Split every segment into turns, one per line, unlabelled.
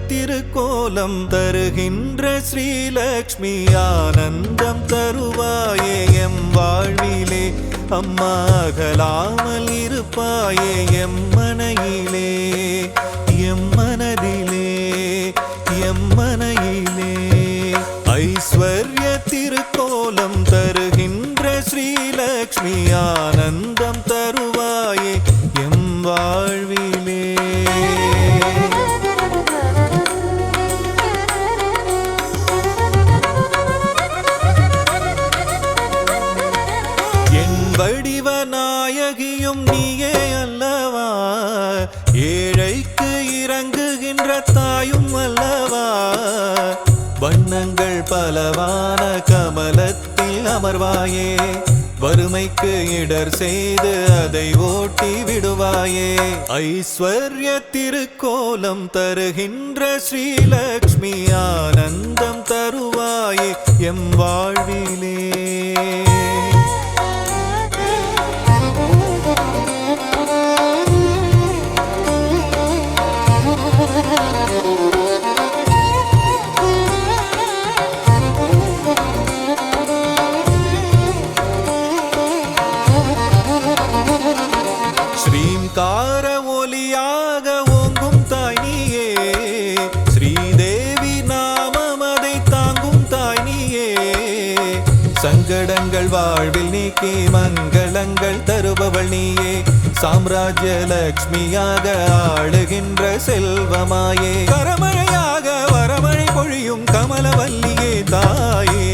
திருக்கோலம் தருகின்ற ஸ்ரீலக்ஷ்மி ஆனந்தம் தருவாயே எம் வாழ்விலே அம்மா அகலாமல் இருப்பாயே எம் மனையிலே எம் மனதிலே எம் மனையிலே ஐஸ்வர்ய திருக்கோலம் தருகின்ற ஸ்ரீலக்ஷ்மி ஆனந்தம் தருவாயே எம் வாழ்விலே என் வடிவநாயகியும் நீயே அல்லவா ஏழைக்கு இறங்குகின்ற தாயும் அல்லவா வண்ணங்கள் பலவான கமலத்தில் அமர்வாயே வறுமைக்கு இடர் செய்து அதை ஓட்டி விடுவாயே ஐஸ்வர்ய திருக்கோலம் தருகின்ற ஸ்ரீலக்ஷ்மி ஆனந்தம் தருவாயே எம் வாழ்விலே ஸ்ரீங்கார ஒலியாக ஓங்கும் தாய் நீயே ஸ்ரீதேவி நாமம் அதை தாங்கும் தாய் நீயே சங்கடங்கள் வாழ்வில் நீக்கி மங்களங்கள் தருபவள் நீயே சாம்ராஜ்ய லக்ஷ்மியாக ஆளுகின்ற செல்வமாயே கரமழையாக வரமழை பொழியும் கமலவல்லியே தாயே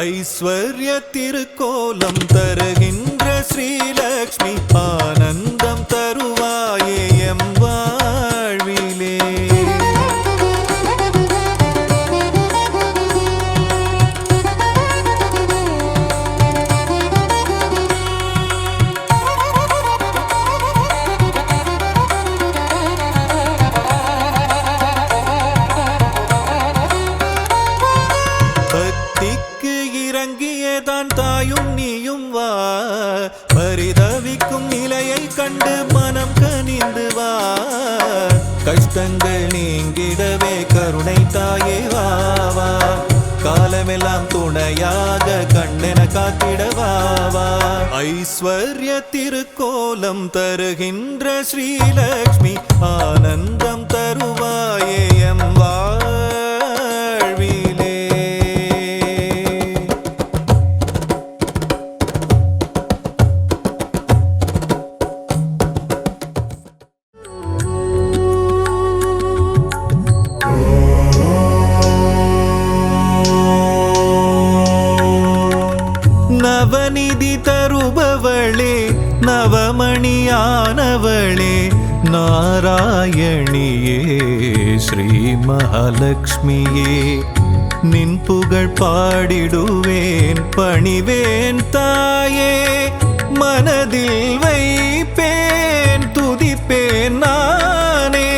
ஐஸ்வர்ய திருக்கோலம் தருகின்ற ஸ்ரீலக்ஷ்மி ஆனந்தம் தருவாயே எம் வாழ்விலே பக்திக்கு இறங்கியதான் தாயும் நீயும் வா பரிதவிக்கும் நிலையை கண்டு மனம் கனிந்து வா கஷ்டங்கள் நீங்கிடவே கருணை தாயே வா வா காலமெல்லாம் துணையாக கண்ணென காத்திடவா வா ஐஸ்வர்ய திருக்கோலம் தருகின்ற ஸ்ரீலக்ஷ்மி ஆனந்தம் தருவாயே எம் வாழ்விலே நவநிதி தருபவளே நவமணியானவளே நாராயணியே ஸ்ரீ மகாலட்சுமியே நின் புகழ் பாடிடுவேன் பணிவேன் தாயே மனதில் வைப்பேன் துதிப்பேன் நானே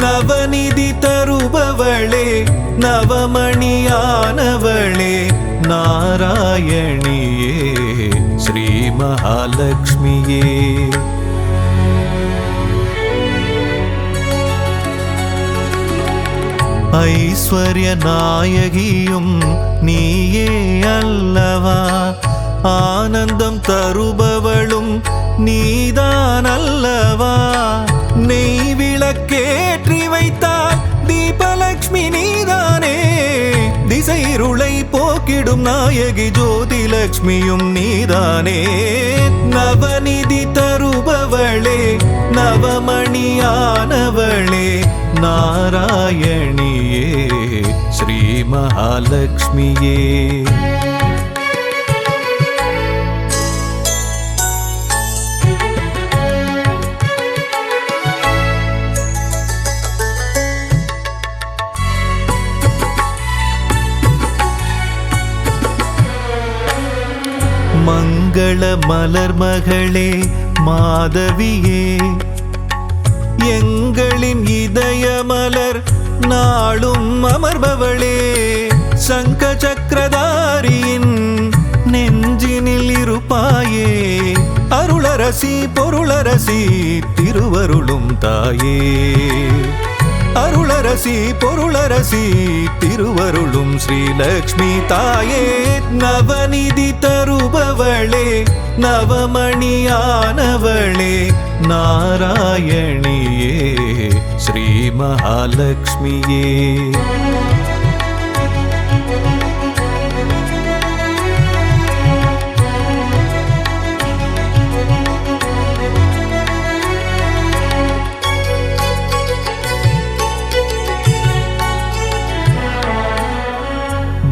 நவநிதி தருபவளே நவமணியானவளே நாராயணியே ஸ்ரீ மகாலட்சுமியே ஐஸ்வர்ய நாயகியும் நீயே அல்லவா ஆனந்தம் தருபவளும் நீதான் அல்லவா நெய் விளக்கேற்றி வைத்தால் தீபலக்ஷ்மி நீதானே திசைருளை போக்கிடும் நாயகி ஜோதி லக்ஷ்மியும் நீதானே நவநிதி தருபவளே நவமணியானவளே நாராயணியே ஸ்ரீ மகாலட்சுமியே மங்கள மலர் மகளே மாதவியே எங்களின் இதய மலர் நாளும் அமர்பவளே சங்க சக்கரதாரியின் நெஞ்சினில் இருப்பாயே அருளரசி பொருளரசி திருவருளும் தாயே அருளரசி பொருளரசி பொருளரசி திருவருளும் ஸ்ரீலக்ஷ்மி தாயே நவநிதி தருபவளே நவமணியானவளே நாராயணியே ஸ்ரீ மகாலக்ஷ்மியே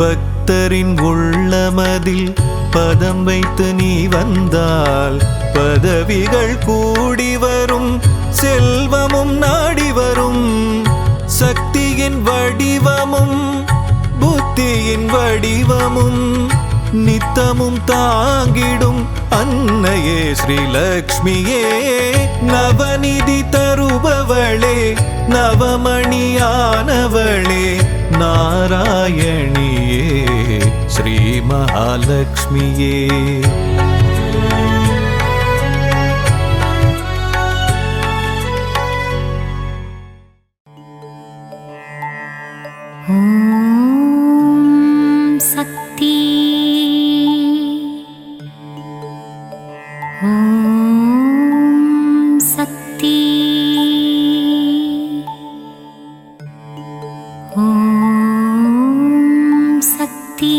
பக்தரின் உள்ளமதில் பதம் வைத்து நீ வந்தால் பதவிகள் கூடி வரும் செல்வமும் நாடி வரும் சக்தியின் வடிவமும் புத்தியின் வடிவமும் நித்தமும் தாங்கிடும் அன்னையே ஸ்ரீலக்ஷ்மியே நவநிதி தருபவளே நவமணியானவளே நாராயணியே ஸ்ரீ மகாலக்ஷ்மியே
ஓம் சக்தி ஓம் சக்தி ஓம் சக்தி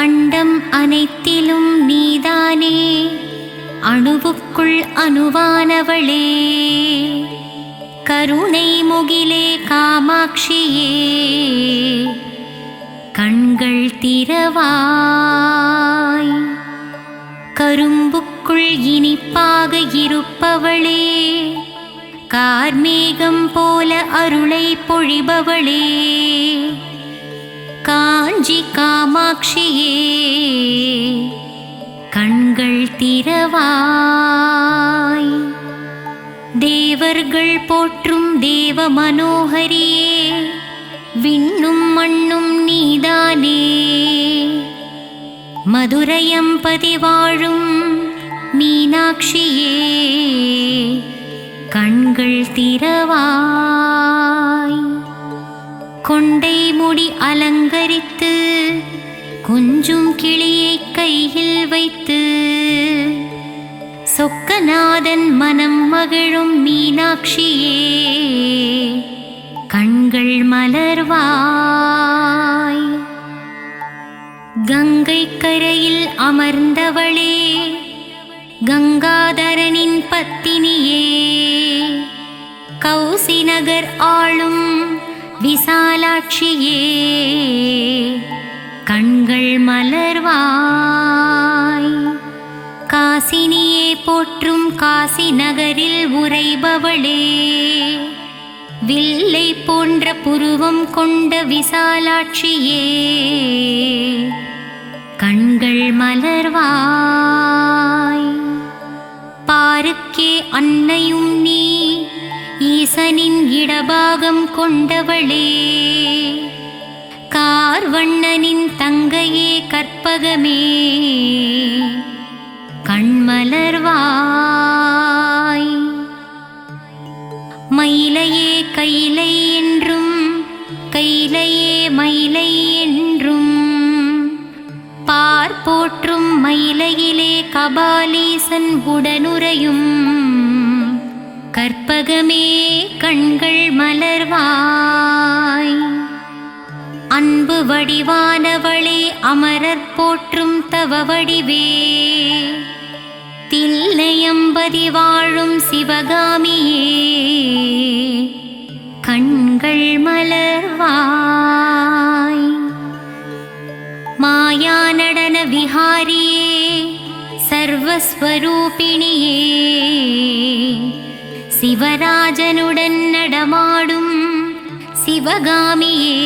அண்டம் அனைத்திலும் நீதானே அணுவுக்குள் அணுவானவளே கருணை முகிலே காமாட்சியே கண்கள் திறவாய் கரும்புக்குள் இனிப்பாக இருப்பவளே கார்மேகம் போல அருளை பொழிபவளே காஞ்சி காமாட்சியே கண்கள் திறவாய் தேவர்கள் போற்றும் தேவ மனோகரியே விண்ணும் மண்ணும் நீதானே மதுரையம்பதி வாழும் மீனாட்சியே கண்கள் திறவாய் கொண்டை முடி அலங்கரித்து கொஞ்சும் கிளியை கையில் வைத்து சொக்கநாதன் மனம் மகிழும் மீனாட்சியே கண்கள் மலர்வாய் கங்கை கரையில் அமர்ந்தவளே கங்காதரனின் பத்தினியே கௌசி நகர் ஆளும் விசாலாட்சியே கண்கள் மலர்வாய் காசினியே போற்றும் காசி நகரில் உறைபவளே வில்லை போன்ற புருவம் கொண்ட விசாலாட்சியே கண்கள் மலர்வாய் பாருக்கே அன்னையும் நீ ஈசனின் இடபாகம் கொண்டவளே கார்வண்ணனின் தங்கையே கற்பகமே கண்மலர்வாய் மயிலையே கைலை என்றும் கைலையே மயிலை என்றும் பார் போற்றும் மயிலையிலே கபாலீசன் உடனுறையும் கற்பகமே கண்கள் மலர்வாய் அன்பு வடிவானவளே அமரர் போற்றும் தவ வடிவே தில்லையம்பதி வாழும் சிவகாமியே கண்கள் மலர்வாய் மாயா நடன விஹாரியே சர்வஸ்வரூபிணியே சிவராஜனுடன் நடமாடும் சிவகாமியே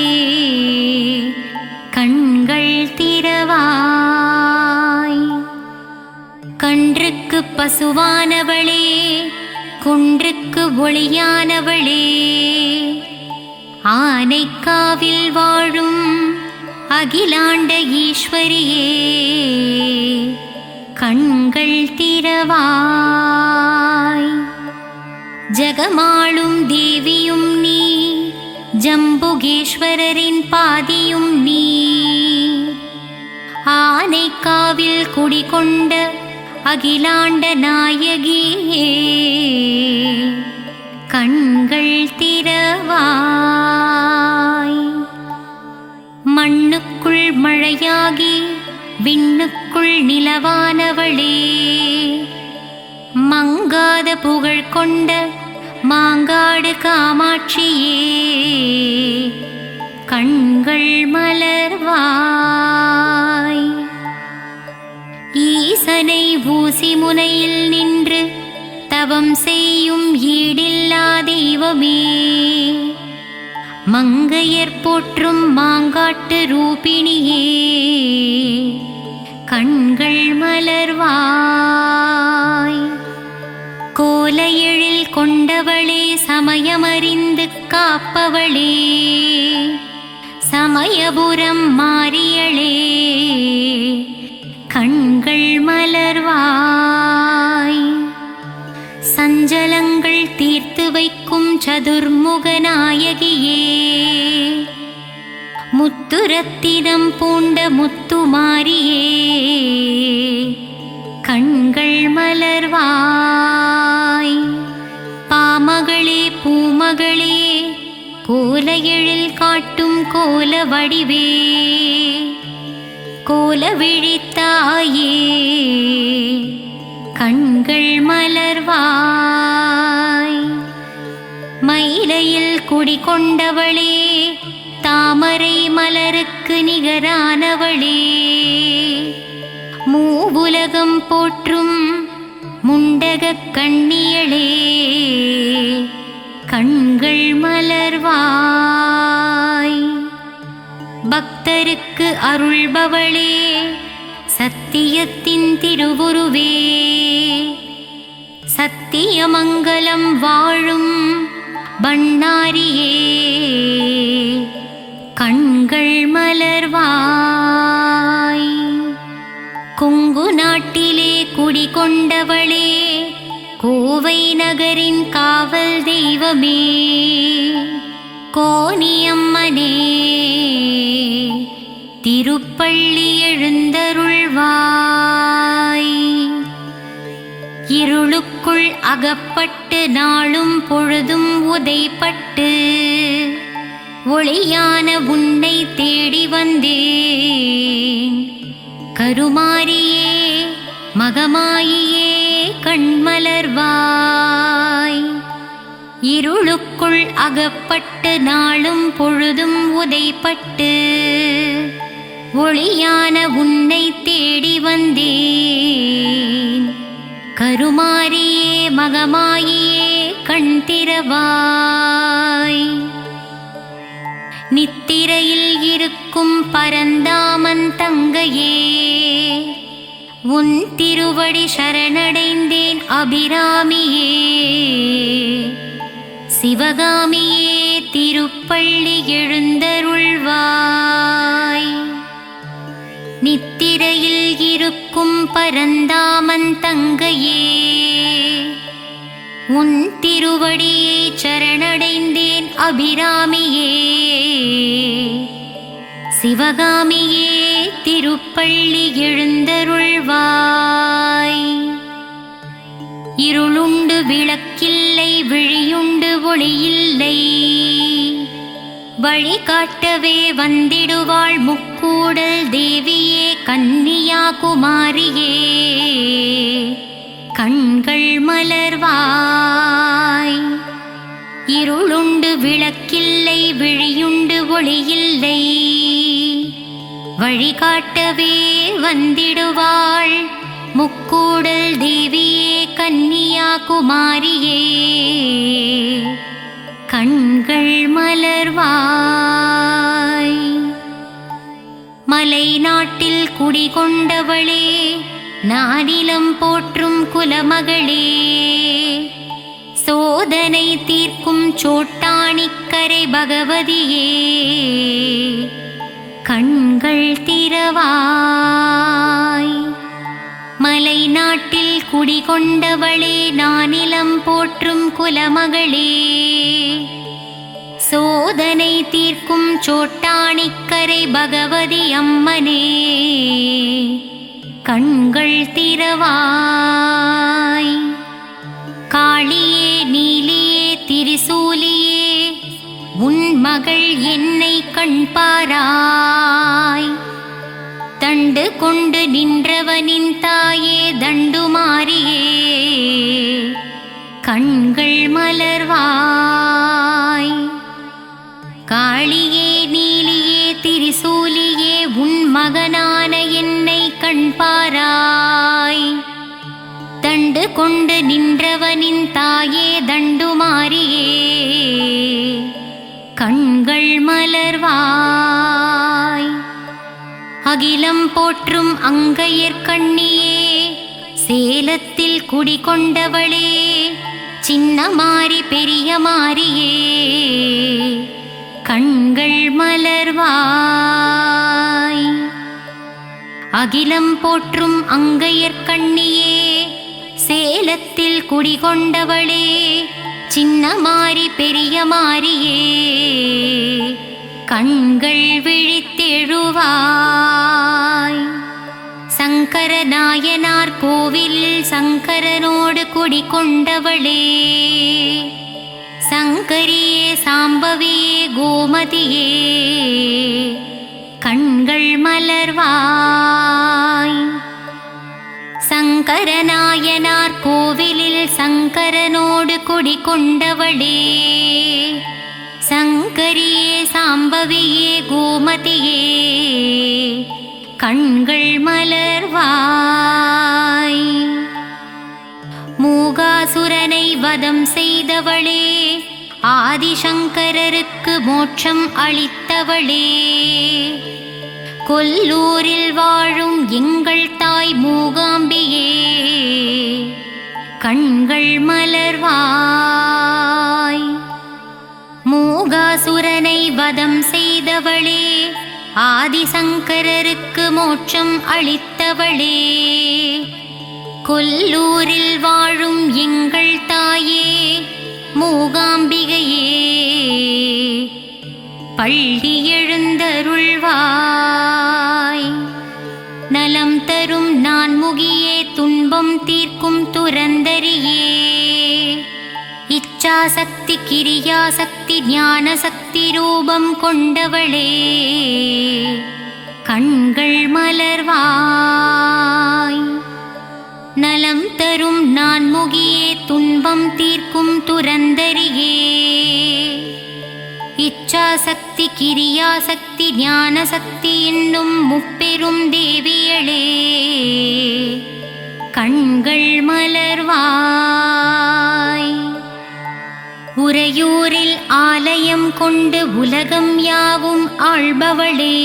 கண்கள் திறவாய் கன்றுக்கு பசுவானவளே குன்றுக்கு ஒளியானவளே ஆனைக்காவில் வாழும் அகிலாண்ட ஈஸ்வரியே கண்கள் திறவாய் ஜகமாளும் தேவியும் நீ, ஜம்புகேஸ்வரரின் பாதியும் நீ. ஆனைக்காவில் குடிகொண்ட அகிலாண்ட நாயகியே, கண்கள் திறவாய். மண்ணுக்குள் மழையாகி விண்ணுக்குள் நிலவானவளே, மங்காத புகழ் கொண்ட மாங்காடு காமாட்சியே, கண்கள் மலர்வாய். ஈசனை ஊசி முனையில் நின்று தவம் செய்யும் ஈடில்லா தெய்வமே, மங்கையர் போற்றும் மாங்காட்டு ரூபிணியே, கண்கள் மலர்வாய். கோல எழில் கொண்டவளே, சமயமறிந்து காப்பவளே, சமயபுரம் மாறியளே, கண்கள் மலர்வாய். சஞ்சலங்கள் தீர்த்து வைக்கும் சதுர்முக நாயகியே, முத்துரத்தினம் பூண்ட முத்துமாரியே, கண்கள் மலர்வாய். பாமகளே பூமகளே, கோல எழில் காட்டும் கோல வடிவே, கோல விழித்தாயே, கண்கள் மலர்வாய். மயிலையில் குடிகொண்டவளே, தாமரை மலருக்கு நிகரானவளே, மூவுலகம் போற்றும் முண்டகக் கண்ணியளே, கண்கள் மலர்வாய். பக்தருக்கு அருள்பவளே, சத்தியத்தின் திருவுருவே, சத்தியமங்கலம் வாழும் பண்ணாரியே, கண்கள் மலர்வாய். கொங்கு நாட்டிலே குடிகொண்டவளே, கோவை நகரின் காவல் தெய்வமே, கோனியம்மனே, திருப்பள்ளி எழுந்தருள்வாய். இருளுக்குள் அகப்பட்டு நாளும் பொழுதும் உதைப்பட்டு, ஒளியான உன்னை தேடி வந்தேன். கருமாரியே மகமாயியே, கண்மலர்வாய். இருளுக்குள் அகப்பட்டு நாளும் பொழுதும் உதைப்பட்டு, ஒளியான உன்னை தேடி வந்தேன். கருமாரியே மகமாயியே, கண் திறவாய். நித்திரையில் இருக்கும் பரந்தாமன் தங்கையே, உன் திருவடி சரணடைந்தேன் அபிராமியே, சிவகாமியே, திருப்பள்ளி எழுந்தருள்வாய். நித்திரையில் இருக்கும் பரந்தாமன் தங்கையே, உன் திருவடியை சரணடைந்தேன் அபிராமியே, சிவகாமியே, திருப்பள்ளி எழுந்தருள்வாய். இருளுண்டு விளக்கில்லை, விழியுண்டு ஒளியில்லை, வழிகாட்டவே வந்திடுவாள் முக்கூடல் தேவியே, கன்னியாகுமாரியே, கண்கள் மலர்வாய். இருளுண்டு விளக்கில்லை, விழியுண்டு ஒளியில்லை, வழிகாட்டவே வந்திடுவாள் முக்கூடல் தேவியே, கன்னியாகுமாரியே, கண்கள் மலர்வாய். மலை நாட்டில் குடிகொண்டவளே, நானிலம் போற்றும் குலமகளே, சோதனை தீர்க்கும் சோட்டாணிக்கரை பகவதியே, கண்கள் திறவாய். மலை நாட்டில் குடிகொண்டவளே, நானிலம் போற்றும் போற்றும் குலமகளே, சோதனை தீர்க்கும் சோட்டாணிக்கரை பகவதி அம்மனே, கண்கள் திறவாய். காளியே நீலியே திரிசூலியே, உன் மகள் என்னை கண்பாராய். தண்டு கொண்டு நின்றவனின் தாயே தண்டுமாரியே, கண்கள் மலர்வாய். காளியே நீலியே திரிசூலியே, உன் மகனான என்னை கண்பாராய். தண்டு கொண்டு நின்றவனின் தாயே தண்டுமாரியே, கண்கள் மலர்வாய். அகிலம் போற்றும் அங்கையர்கண்ணியே, சேலத்தில் குடிகொண்டவளே, சின்ன மாரி பெரிய மாரியே, கண்கள் மலர்வாய். அகிலம் போற்றும் அங்கையர்கண்ணியே, சேலத்தில் குடிகொண்டவளே, சின்ன மாரி பெரிய மாரியே, கண்கள் விழித்தெழுவாய். சங்கர நாயனார் கோவிலில் சங்கரனோடு குடிகொண்டவளே, சங்கரியே சாம்பவியே கோமதியே, கண்கள் மலர்வாய். சங்கரநாயனார் கோவிலில் சங்கரனோடு குடிகொண்டவளே, சங்கரியே சாம்பவியே கோமதியே, கண்கள் மலர்வாய். மூகாசுரனை வதம் செய்தவளே, ஆதிசங்கரருக்கு மோட்சம் அளித்தவளே, கொல்லூரில் வாழும் எங்கள் தாய் மூகாம்பியே, கண்கள் மலர்வாய். மூகாசுரனை வதம் செய்தவளே, ஆதிசங்கரருக்கு மோட்சம் அளித்தவளே, கொல்லூரில் வாழும் எங்கள் தாயே மூகாம்பிகையே, பள்ளி எழுந்தருள்வாய். நலம் தரும் நான்முகியே, துன்பம் தீர்க்கும் துரந்தரியே, இச்சாசக்தி கிரியாசக்தி ஞானசக்தி ரூபம் கொண்டவளே, கண்கள் மலர்வாய். நலம் தரும் நான்முகியே, துன்பம் தீர்க்கும் துரந்தரியே, இச்சாசக்தி கிரியாசக்தி ஞானசக்தி என்னும் முப்பெரும் தேவியளே, கண்கள் மலர்வாய். உறையூரில் ஆலயம் கொண்டு உலகம் யாவும் ஆள்பவளே,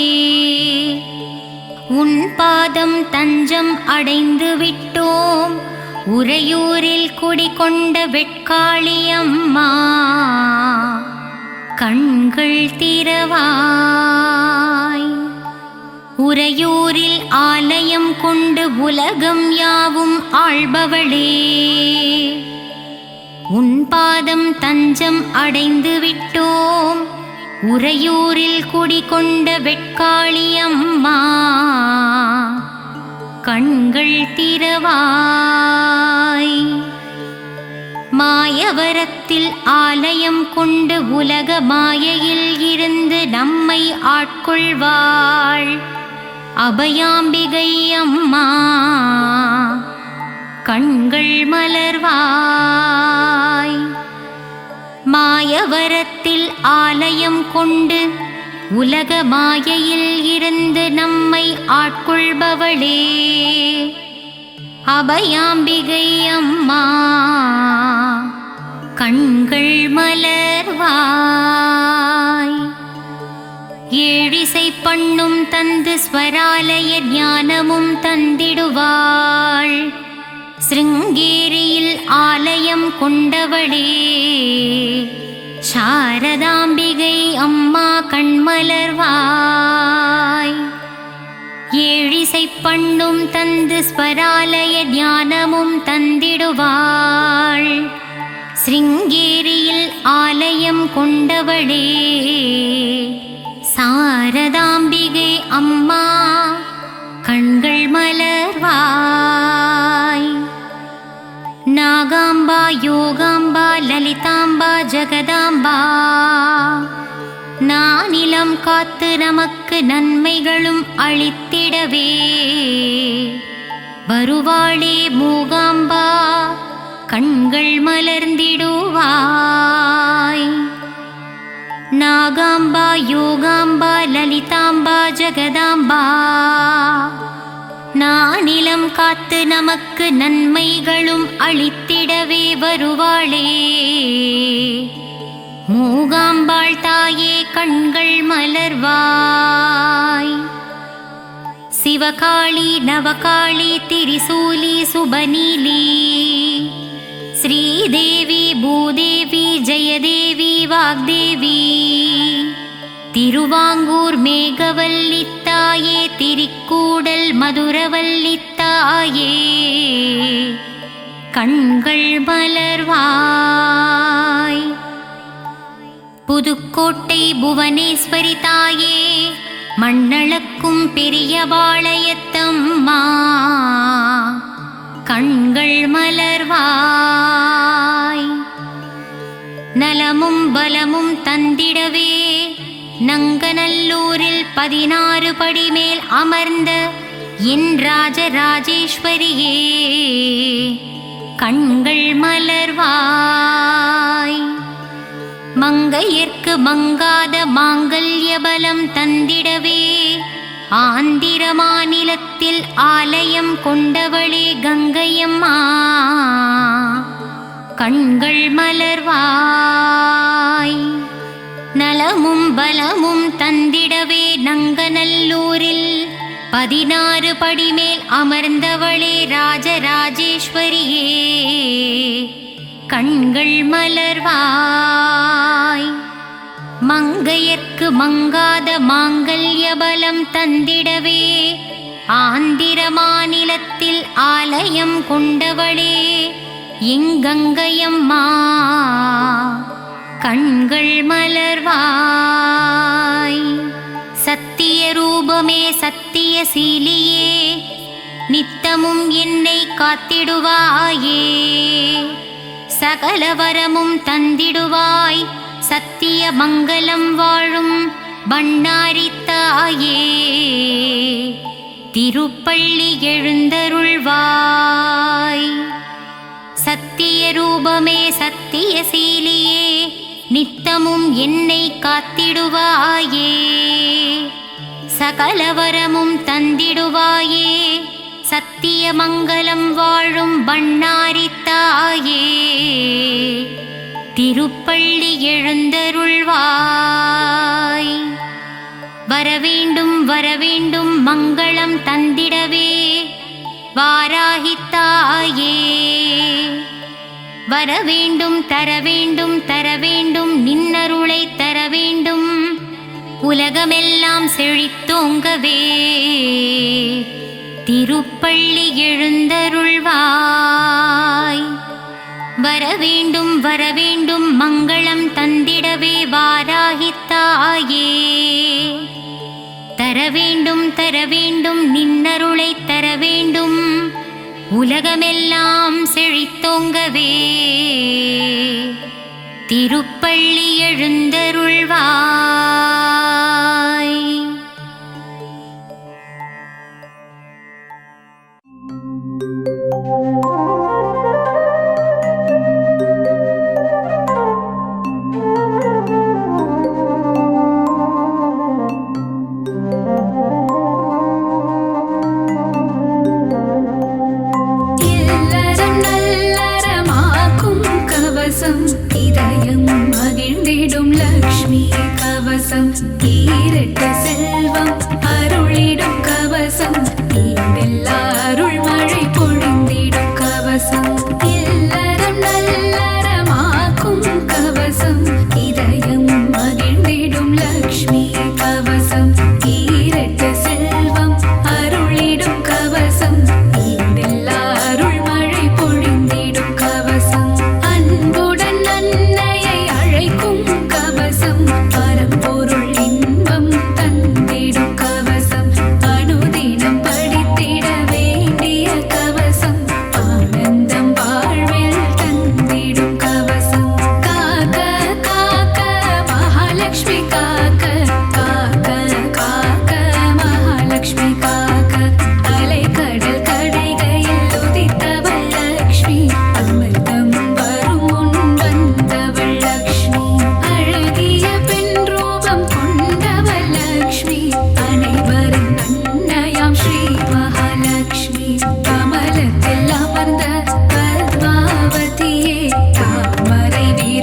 உன் பாதம் தஞ்சம் அடைந்து விட்டோம், உறையூரில் குடிகொண்ட வெட்காளி அம்மா, கண்கள் திறவாய். உறையூரில் ஆலயம் கொண்டு உலகம் யாவும் ஆள்பவளே, உன் பாதம் தஞ்சம் அடைந்து விட்டோம், உறையூரில் குடிகொண்ட வெட்காளி அம்மா, கண்கள் திறவாய். மாயவரத்தில் ஆலயம் கொண்டு உலக மாயையில் இருந்து நம்மை ஆட்கொள்வாள் அபயாம்பிகை அம்மா, கண்கள் மலர்வாய். மாயவரத்தில் ஆலயம் கொண்டு உலக மாயையில் இருந்து நம்மை ஆட்கொள்பவளே அபயாம்பிகை அம்மா, கண்கள் மலர்வாய். ஏழிசை பண்ணும் தந்து ஸ்வராலய ஞானமும் தந்திடுவாள், சிருங்கேரியில் ஆலயம் கொண்டவளே சாரதாம்பிகை அம்மா, கண்மலர்வாய். ஏழிசை பண்ணும் தந்து ஸ்வராலய ஞானமும் தந்திடுவாள், சிருங்கேரியில் ஆலயம் கொண்டவளே சாரதாம்பிகை அம்மா கண்கள் மலர்வாய். நாகாம்பா யோகாம்பா லலிதாம்பா ஜெகதாம்பா நானிலம் காத்து நமக்கு நன்மைகளும் அளித்திடவே வருவாளே மூகாம்பா கண்கள் மலர்ந்திடுவாய். நாகாம்பா யோகாம்பா லலிதாம்பா ஜெகதாம்பா நானிலம் காத்து நமக்கு நன்மைகளும் அளித்திடவே வருவாளே மூகாம்பாள் தாயே கண்கள் மலர்வாய். சிவகாளி நவகாளி திரிசூலி சுபநீலி ஸ்ரீதேவி பூதேவி ஜெயதேவி வாக்தேவி திருவாங்கூர் மேகவல்லித்தாயே திரிக்கூடல் மதுரவல்லித்தாயே கண்கள் மலர்வாய். புதுக்கோட்டை புவனேஸ்வரி தாயே மண்ணளக்கும் பெரியபாளையத்தம்மா கண்கள் மலர்வாய். நலமும் பலமும் தந்திடவே நங்கநல்லூரில் 16 படி மேல் அமர்ந்த என் ராஜராஜேஸ்வரியே கண்கள் மலர்வாய். மங்கையர்க்கு மங்காத மாங்கல்ய பலம் தந்திடவே ஆந்திர மாநிலத்தில் ஆலயம் கொண்டவளே கங்கையம்மா கண்கள் மலர்வாய். நலமும் பலமும் தந்திடவே நங்கநல்லூரில் 16 படி மேல் அமர்ந்தவளே ராஜராஜேஸ்வரியே கண்கள் மலர்வாய். மங்கையர்க்கு மங்காத மாங்கல்ய பலம் தந்திடவே ஆந்திர மாநிலத்தில் ஆலயம் கொண்டவளே எங்கங்கையம்மா கண்கள் மலர்வாய். சத்திய ரூபமே சத்திய சீலியே நித்தமும் என்னை காத்திடுவாயே சகல வரமும் தந்திடுவாய் சத்திய மங்களம் வாழும் பண்ணாரி தாயே திருப்பள்ளி எழுந்தருள்வாய். சத்திய ரூபமே சத்திய சீலியே நித்தமும் என்னை காத்திடுவாயே சகல வரமும் தந்திடுவாயே சத்திய மங்களம் வாழும் பண்ணாரி தாயே திருப்பள்ளி எழுந்தருள்வாய். வரவேண்டும் வரவேண்டும் மங்களம் தந்திடவே வாராகி தாயே வரவேண்டும் தரவேண்டும் தரவேண்டும் நின்னருளை தரவேண்டும் உலகமெல்லாம் செழித்தோங்கவே திருப்பள்ளி எழுந்தருள்வாய். வரவேண்டும் வரவேண்டும் மங்களம் தந்திடவே வாராகி தாயே தரவேண்டும் தரவேண்டும் நின்னருளை தரவேண்டும் உலகமெல்லாம் செழித்தோங்கவே திருப்பள்ளி எழுந்தருள்வாய்.
இதயம் மகிழ்ந்திடும் லக்ஷ்மி கவசம் ஈரட்ட செல்வம் அருளிடும் கவசம் ஈடெல்லா அருள் மழை பொழிந்திடும் கவசம் இல்லறம் நல்லறமாக்கும் கவசம் இதயம் மகிழ்ந்திடும் லக்ஷ்மி கவசம் ஈரட்ட செல்வம் அருளிடும் கவசம் ஈடெல்லா அருள் மழை பொழிந்திடும் கவசம் அன்புடன்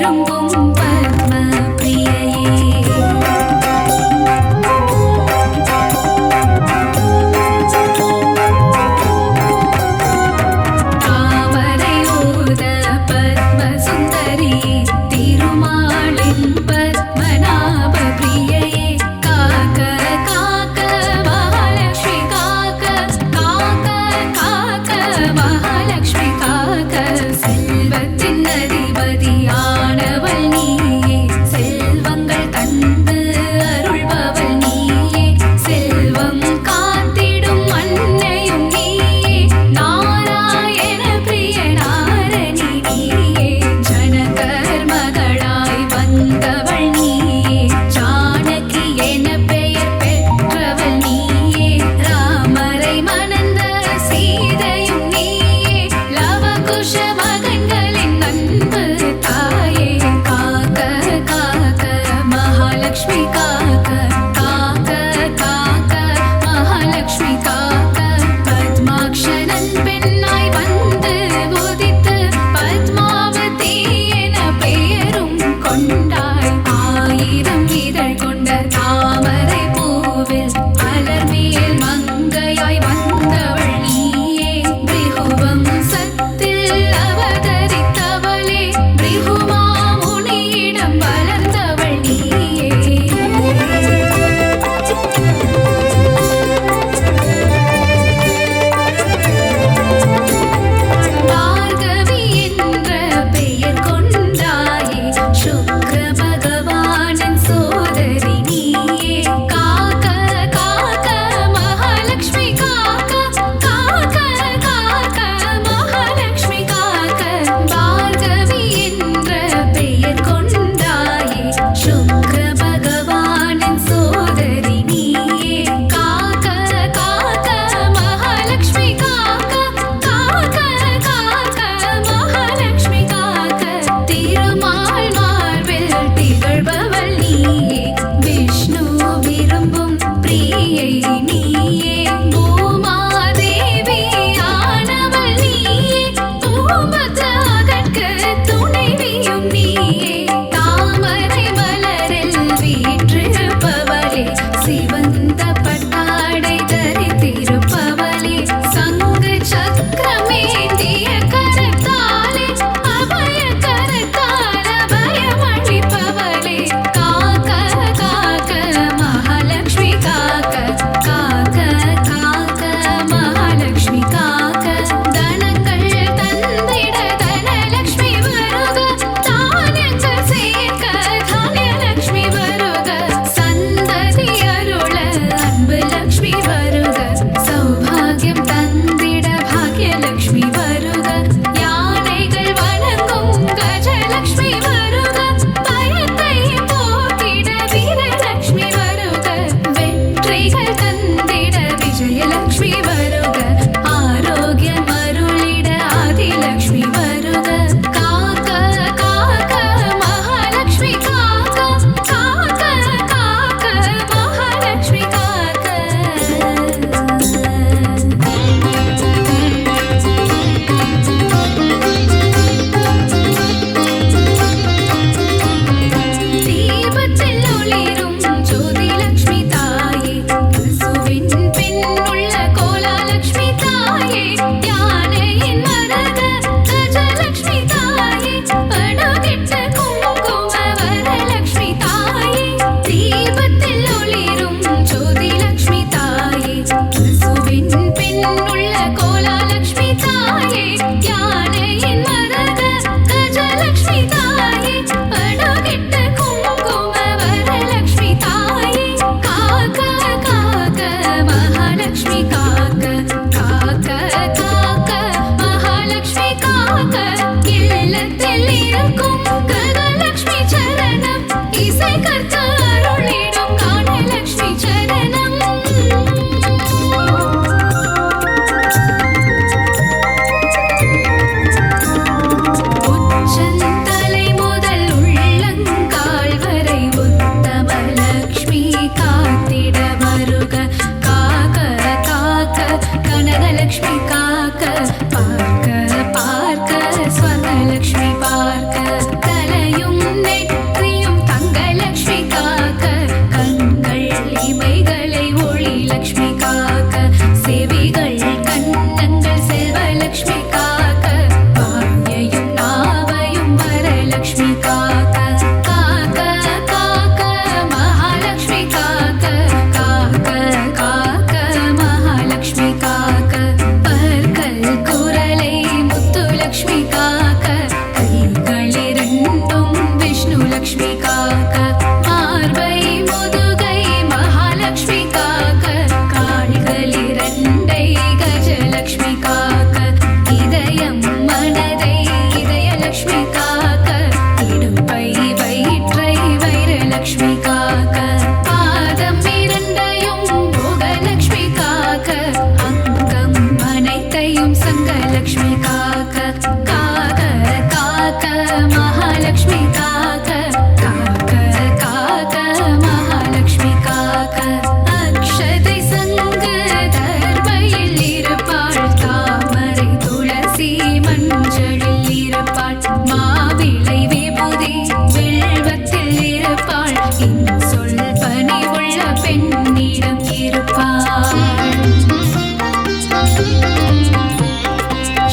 விரும்பும் பத்ம பிரியையே தாமரை ஊத பத்ம சுந்தரி திருமாலின் பத்மநாப பிரியையே காக்க காக்க மகாலட்சுமி காக்க காக்க காக்க மகாலட்சுமி காக்க செல்வத்தின் அதிபதியானவள் நீயே செல்வங்கள் தந்து அருள்பவள் நீயே செல்வம் காத்திடும் அன்னையும் நீயே நாராயண பிரிய நாரணி நீயே ஜனகர் மகளாய் வந்தவள் நீயே ஜானகி என பெயர் பெற்றவள் நீயே ராமரை மணந்த சீதையும் நீயே லவகுஷ மகன்களின் அன்பு தாயே காக்க காக்க மகாலட்சுமி காக்க காக்க காக்க மகாலட்சுமி காக்க பத்மாக்ஷரன் பெண்ணாய் வந்து உதித்து பத்மாவதி என பெயரும் கொண்டாய் ஆயிரம் இதழ் கொண்ட தாமரை பூவில் அலர்மேல் மங்கையாய் வந்தவள் நீயே பிருகுவம் சத்தில் அவதரித்தவளே பிருகுமா முனியிடம் வளர்ந்தவள் நீயே பார்கவி என்ற பெயர் கொண்டாயே சுக்ர பகவானின் சோதரி நீயே காக்க காக்க மகாலட்சுமி காக்க காக்க காக்க மகாலட்சுமி காக்க பார்கவி என்ற லக்ஷ்மி காக்க காக்க காக்க மகாலட்சுமி காக்க அக்ஷதை சங்கு தர்பையில் இருப்பாள் தாமரை துளசி மஞ்சளில் இருப்பாள் மாவிளை விபூதி வில்வத்தில் இருப்பாள் இன்சொல் பணிவுள்ள பெண்ணிடம் இருப்பாள்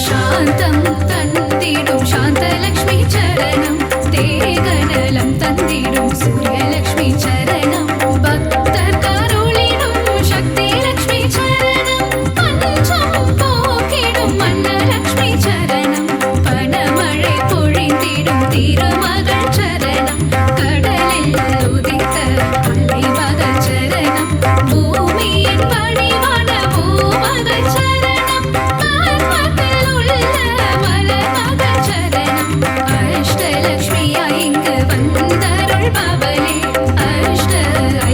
சாந்தம் தந்திடும் சாந்தலக்ஷ்மி சரணம் தேகநலம் தந்திடும் சூரியலக்ஷ்மி சரணம் பக்தர் கருளிடும் சக்தி லக்ஷ்மி சரணம் பஞ்சம் போக்கிடும் மன்னலக்ஷ்மி சரணம் பணமழை பொழிந்திடும் திருமகள் சரணம் கடலில் உதித்த அலைமகள் சரணம் பூமியின் பணிவான பூமகள் சரணம் ஆத்மத்தில் உள்ள மலர்மகள் சரணம் அஷ்டலக்ஷ்மியா இங்கு வந்தருள்பவளே அஷ்ட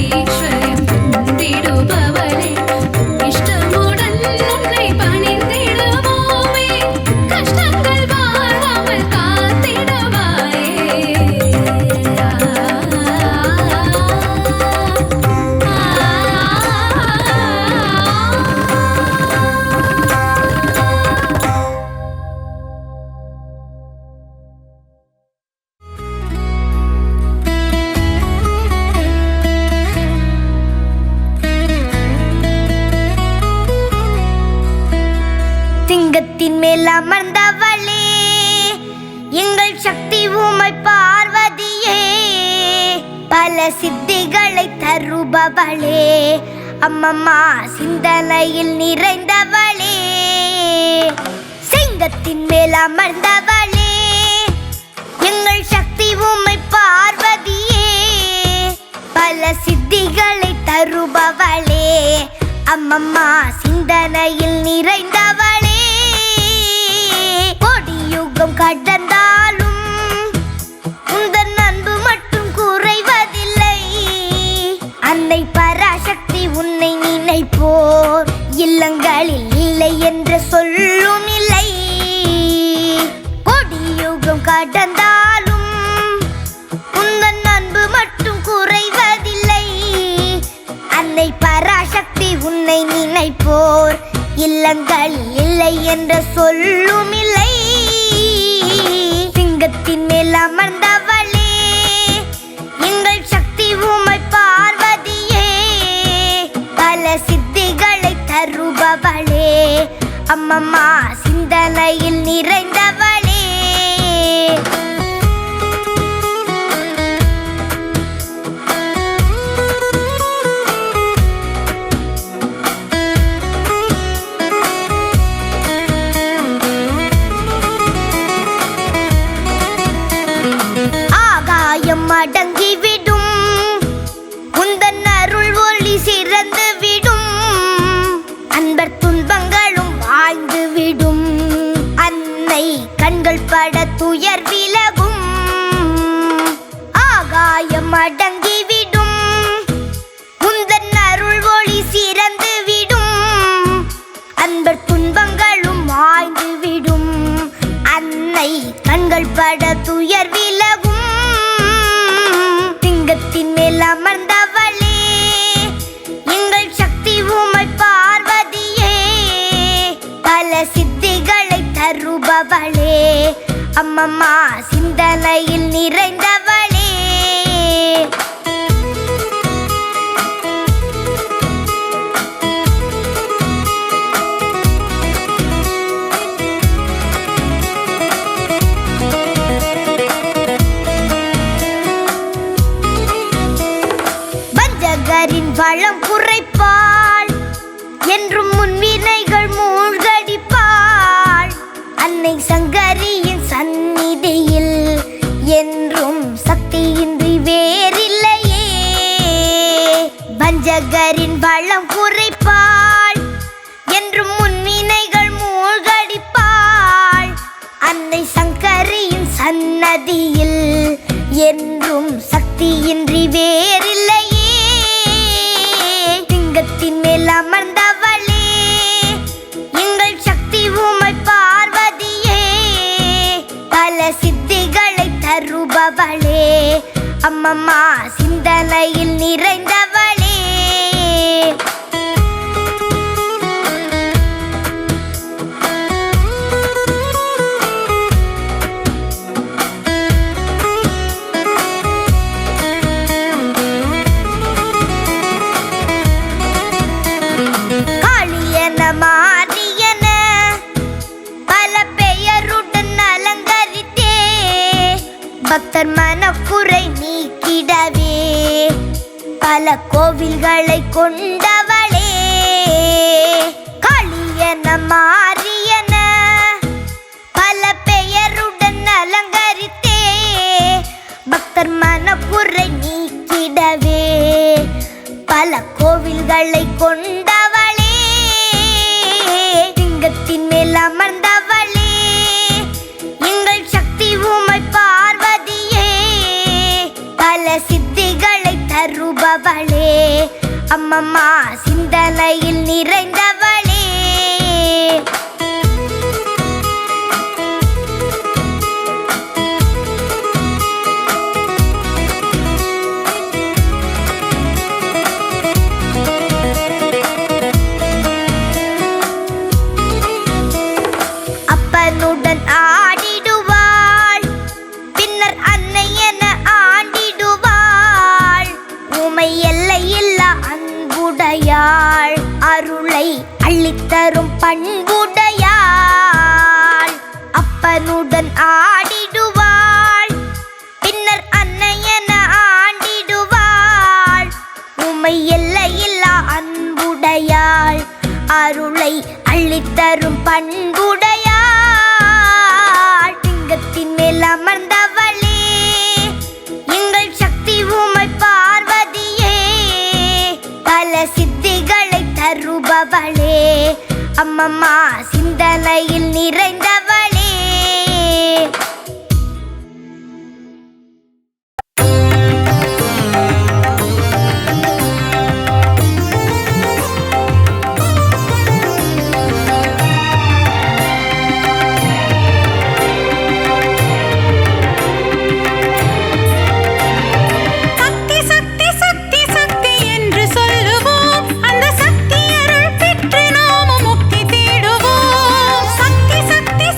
ஐஸ்வர்யம் தந்திடுபவளே இஷ்டமுடன் உன்னை பணிந்திடுவோமே கஷ்டங்கள் வாராமல் காத்திடுவாயே
சிங்கத்தின் மேல் அமர்ந்தவளே எங்கள் சக்தி உமை பார்வதியே பல சித்திகளை தருபவளே அம்மம்மா சிந்தனையில் நிறைந்தவளே சிங்கத்தின் மேல் அமர்ந்தவளே எங்கள் சக்தி உமை பார்வதியே பல சித்திகளை தருபவளே அம்மம்மா சிந்தனையில் நிறைந்தவளே கொடியுகம் கடந்தாலும் உந்தன் அன்பு மட்டும் குறைவதில்லை அன்னை பராசக்தி உன்னை நினைப்போர் இல்லங்களில் இல்லை என்று சொல்லும் இல்லை கொடியுகம் கடந்தாலும் உந்தன் அன்பு மட்டும் குறைவதில்லை அன்னை பராசக்தி உன்னை நினைப்போர் இல்லங்களில் இல்லை என்ற சொல்லும் இல்லை சிங்கத்தின் மேல் அமர்ந்தவளே எங்கள் சக்தி உமை பார்வதியே பல சித்திகளை தருபவளே அம்மம்மா சிந்தனையில் நிறைந்தவளே அடங்கிவிடும் உந்தன் அருள் ஒளி சிறந்து விடும் அன்பர் துன்பங்களும் வாழ்ந்து விடும் அன்னை கண்கள் பட துயர் விலகும் ஆகாயம் அடங்கிவிடும் உந்தன் அருள் ஒளி சிறந்து விடும் அன்பர் துன்பங்களும் வாழ்ந்து விடும் அன்னை கண்கள் பட துயர் விலகும் சிங்கத்தின் மேல் அமர்ந்தவளே எங்கள் சக்தி உமை பார்வதியே பல சித்திகளை தருபவளே அம்மம்மா சிந்தனையில் நிறைந்தவளே வளம் குறைப்பாள் என்றும் முன்வினைகள் மூழ்கடிப்பாள் அன்னை சங்கரியின் சந்நிதியில் என்றும் சக்தியின்றி வேறில்லையே பஞ்சகரின் வளம் குறைப்பாள் என்றும் முன்வினைகள் மூழ்கடிப்பாள் அன்னை சங்கரியின் சன்னதியில் என்றும் சக்தியின்றி வேறில்லையே சிங்கத்தின் மேல் அமர்ந்தவளே எங்கள் சக்தி உமை பார்வதியே பல சித்திகளை தருபவளே தருபவளே அம்மம்மா சிந்தனையில் நிறைந்தவளே. காளியன மாரியன பல பெயருடன் அலங்கரித்தே பக்தர் மனக்குறை நீக்கிடவே பல கோவில்களை கொண்டவளே. காளியன மாரியன பல பெயருடன் அலங்கரித்தே பக்தர் மனக்குறை நீக்கிடவே பல கோவில்களை கொண்டவளே. லிங்கத்தின் மேல் அமர்ந்தவளே எங்கள் சக்தி உமை பார்வதியே பல சித்திகளை தருபவளே அம்மம்மா சிந்தனையில் நிறைந்தவளே. அப்பனுடன் ஆடிடுவாள் பின்னர் அன்னை என ஆண்டிடுவாள் உமை எல்லையில்லா அன்புடையாள் அருளை அள்ளித்தரும் பண்புடையாள். அப்பனுடன் ஆடிடுவாள் பின்னர் அன்னை என ஆண்டிடுவாள் உமை எல்லையில்லா அன்புடையாள் அருளை அள்ளித்தரும் பண்புடையாள். லிங்கத்தின் மேல் அமர்ந்தவளே எங்கள் சக்தி உமை பார்வதியே பல சித்திகளை தருபவளே அம்மம்மா சிந்தனையில் நிறைந்தவளே.
சக்தி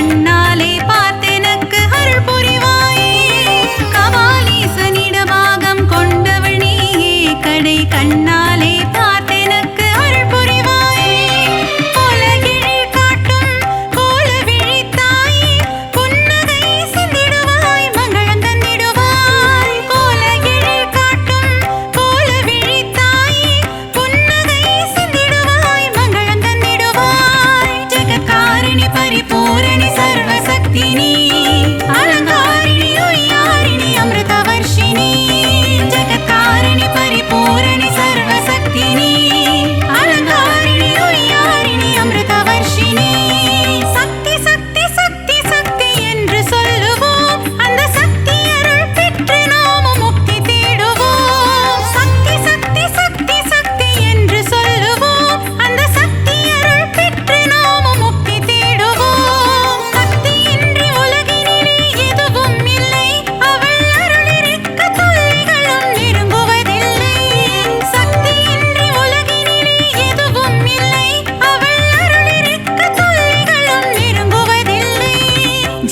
கண்ணாலே பார்த்தெனக்கு அருள் புரிவாயே கபாலீசனிடபாகம் கொண்டவள் நீயே கடை கண்ணாலே பார்த்தெனக்கு அருள் புரிவாயே உலகிழில் காட்டும் கோல விழித்தாயே புன்னகை சிந்திடுவாய் மங்களம் தந்திடுவாய் உலகிழில் காட்டும் கோல விழித்தாயே புன்னகை சிந்திடுவாய் மங்களம் தந்திடுவாய் ஜெகத்காரிணி பரிபூரணி சர்வசக்தினி அலங்காரிணி உய்யாரிணி அமிர்தவர்ஷினி ஜெகத்காரிணி பரிபூரணி சர்வசக்தினி அலங்காரிணி உய்யாரிணி அமிர்தவர்ஷினி சக்தி சக்தி சக்தி சக்தி என்று சொல்லுவோம் அந்த சக்தி அருள் பெற்று நாமும் முக்தி தேடுவோம் சக்தி சக்தி சக்தி சக்தி என்று சொல்லுவோம் அந்த சக்தி அருள் பெற்று நாமும் முக்தி தேடுவோம் சக்தியின்றி உலகினிலே எதுவும் இல்லை அவள் அருள் இருக்க தொல்லைகளும் நெருங்குவதில்லை சக்தியின்றி உலகினிலே எதுவும் இல்லை அவள் அருள் இருக்க தொல்லைகளும் நெருங்குவதில்லை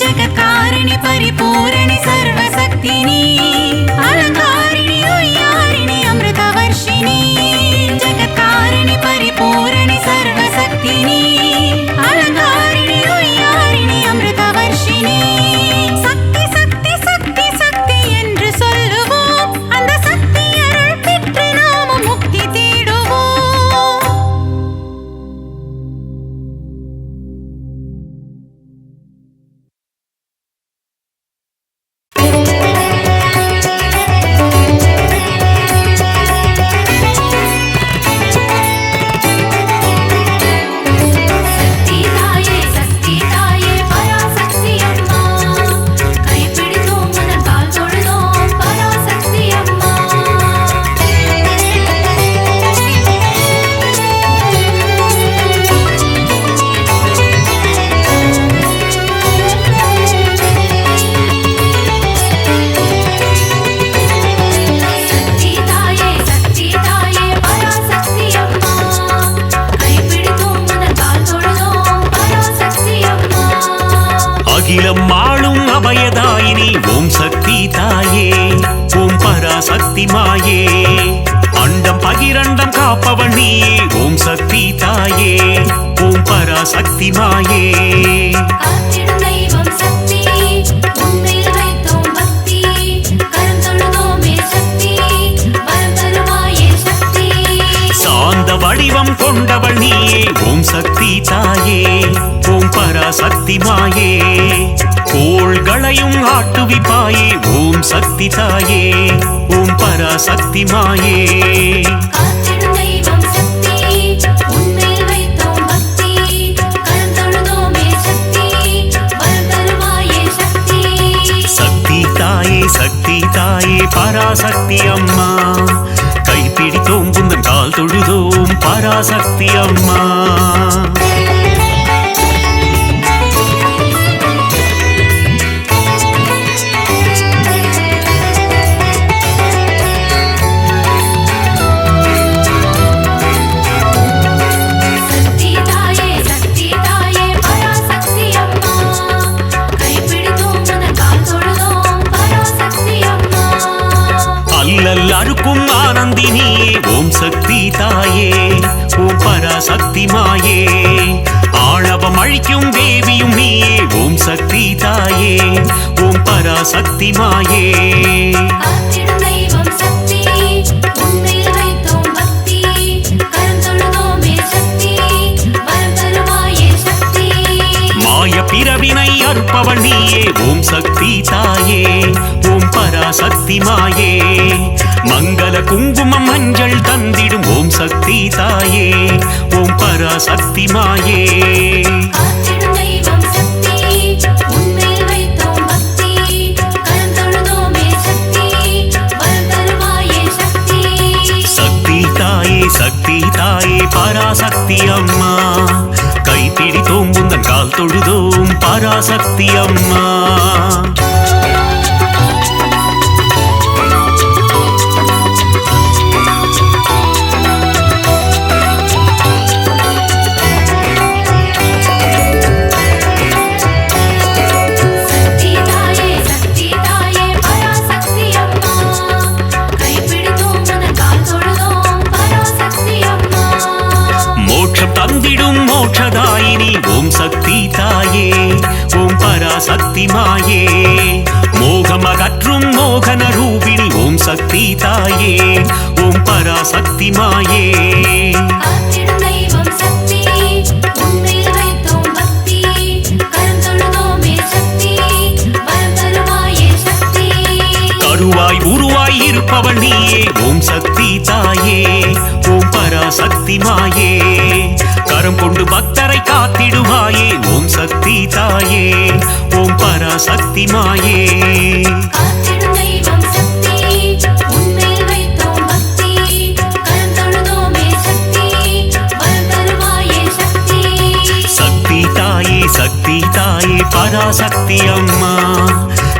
ஜெகத்காரிணி பரிபூரணி சர்வசக்தினி அலங்காரிணி உய்யாரிணி அமிர்தவர்ஷினி ஜெகத்காரிணி பரிபூரணி சர்வசக்தினி அலங்காரிணி உய்யாரிணி அமிர்தவர்ஷினி சக்தி சக்தி சக்தி சக்தி என்று சொல்லுவோம் அந்த சக்தி அருள் பெற்று நாமும் முக்தி தேடுவோம் சக்தி தாயே பராசக்தி அம்மா கைப்பிடித்தோம் உனது கால் தொழுதோம் பராசக்தி அம்மா சக்தி தாயே பராசக்தி அம்மா கைப்பிடித்தோம் உனது கால் தொழுதோம் பராசக்தி அம்மா
அகிலம் ஆளும் அபயதாயினி ஓம் சக்தி தாயே ஓம் பராசக்தி மாயே அண்டம் பகிரண்டம் காப்பவள் நீயே ஓம் சக்தி தாயே ஓம் பராசக்தி மாயே
காத்திடும் தெய்வம் சக்தி உன்மேல் வைத்தோம் பக்தி கரம் தொழுதோமே சக்தி வரம் தருவாயே சக்தி
சாந்த வடிவம் கொண்டவள் நீயே ஓம் சக்தி தாயே ஓம் பராசக்தி மாயே கோள்களையும் ஆட்டுவிப்பாயே ஓம் சக்தி தாயே ஓம் பராசக்தி மாயே
காத்திடும் தெய்வம் சக்தி உன்மேல் வைத்தோம் பக்தி கரம் தொழுதோமே சக்தி வரம் தருவாயே சக்தி
சக்தி தாயே பராசக்தி அம்மா கைப்பிடித்தோம் புந்தன் கால் தொழுதோம் பராசக்தி அம்மா
சக்தி தாயே பராசக்தி அம்மா கைப்பிடித்தோம் உனது கால் தொழுதோம் பராசக்தி அம்மா
அல்லல் அறுக்கும் ஆனந்தினியே ஓம் சக்தி தாயே ஓம் பராசக்தி மாயே ஆணவம் அழிக்கும் தேவியும் நீயே ஓம் சக்தி தாயே ஓம் பராசக்தி மாயே
காத்திடும் தெய்வம் சக்தி உன்மேல் வைத்தோம் பக்தி கரம் தொழுதோமே சக்தி வரம் தருவாயே சக்தி
மாய பிறவினை அறுப்பவள் நீயே ஓம் சக்தி தாயே ஓம் பராசக்தி மாயே மங்கள குங்குமம் மஞ்சள் தந்திடும் ஓம் சக்தி தாயே ஓம் பராசக்தி மாயே
காத்திடும் தெய்வம் சக்தி உன்மேல் வைத்தோம் பக்தி கரம் தொழுதோமே சக்தி வரம் தருவாயே சக்தி
சக்தி தாயே பராசக்தி அம்மா கைப்பிடித்தோம் புந்தன் கால் தொழுதோம் பராசக்தி அம்மா பராசக்தி மாயே மோகமகற்றும் மோகன ரூபிணி ஓம் சக்தி தாயே ஓம் பராசக்தி மாயே
காத்திடும் தெய்வம் சக்தி உன்மேல் வைத்தோம் பக்தி கரம் தொழுதோமே சக்தி வரம் தருவாயே சக்தி
கருவாய் உருவாய் இருப்பவள் நீயே ஓம் சக்தி தாயே ஓம் பராசக்தி மாயே கரம் கொண்டு பக்தரை காத்திடுவாயே ஓம் சக்தி தாயே ஓம் பராசக்தி மாயே
காத்திடும் தெய்வம் சக்தி உன்மேல் வைத்தோம் பக்தி கரம் தொழுதோமே சக்தி வரம் தருவாயே சக்தி
சக்தி தாயே பராசக்தி அம்மா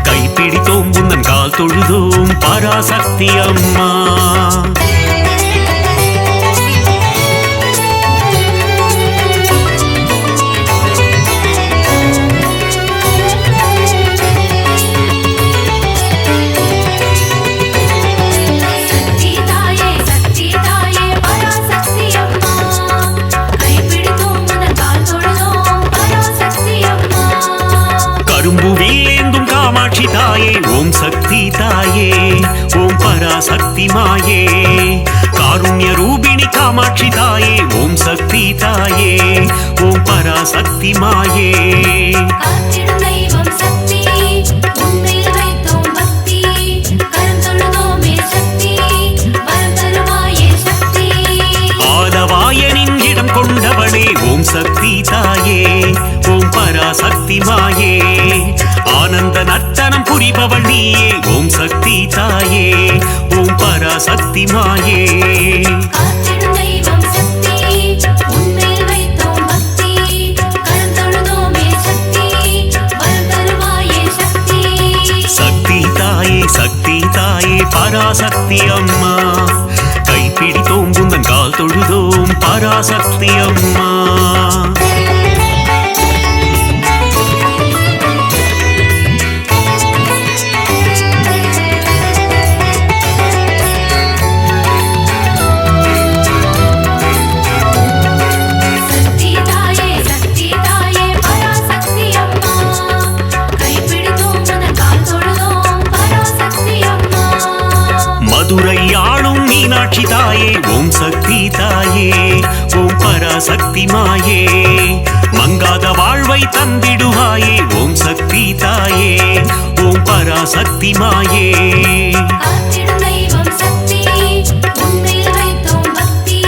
கைப்பிடித்தோம் உந்தன் கால் தொழுதோம் பராசக்தி அம்மா
சக்தி தாயே பராசக்தி அம்மா கைப்பிடித்தோம் உந்தன் கால் தொழுதோம் பராசக்தி அம்மா
கரும்பு வேந்தும் காமாட்சி தாயே ஓம் சக்தி தாயே ஓம் பராசக்தி மாயே காருண்ய ரூபிணி காமாட்சி தாயே ஓம் சக்தி தாயே ஓம் பராசக்தி மாயே
காத்திடும் தெய்வம் சக்தி உன்மேல் வைத்தோம் பக்தி கரம் தொழுதோமே சக்தி வரம் தருவாயே சக்தி
ஆலவாயனின் இடம் கொண்டவளே ஓம் சக்தி தாயே ஓம் பராசக்தி மாயே ஆனந்த நர்த்தனம் புரிபவள் நீயே ஓம் சக்தி தாயே ஓம் பராசக்தி மாயே
காத்திடும் தெய்வம் சக்தி உன்மேல் வைத்தோம் பக்தி கரம் தொழுதோமே சக்தி வரம் தருவாயே சக்தி
சக்தி தாயே பராசக்தி அம்மா கைப்பிடித்தோம் உந்தன் கால் தொழுதோம் பராசக்தி அம்மா
சக்தி தாயே பராசக்தி அம்மா கைப்பிடித்தோம் உந்தன் கால் தொழுதோம் பராசக்தி அம்மா
மதுரை ஆளும் மீனாட்சி தாயே ஓம் சக்தி தாயே ஓம் பராசக்தி மாயே மங்காத வாழ்வை தந்திடுவாயே ஓம் சக்தி தாயே ஓம் பராசக்தி மாயே
காத்திடும் தெய்வம் சக்தி உன்மேல் வைத்தோம் பக்தி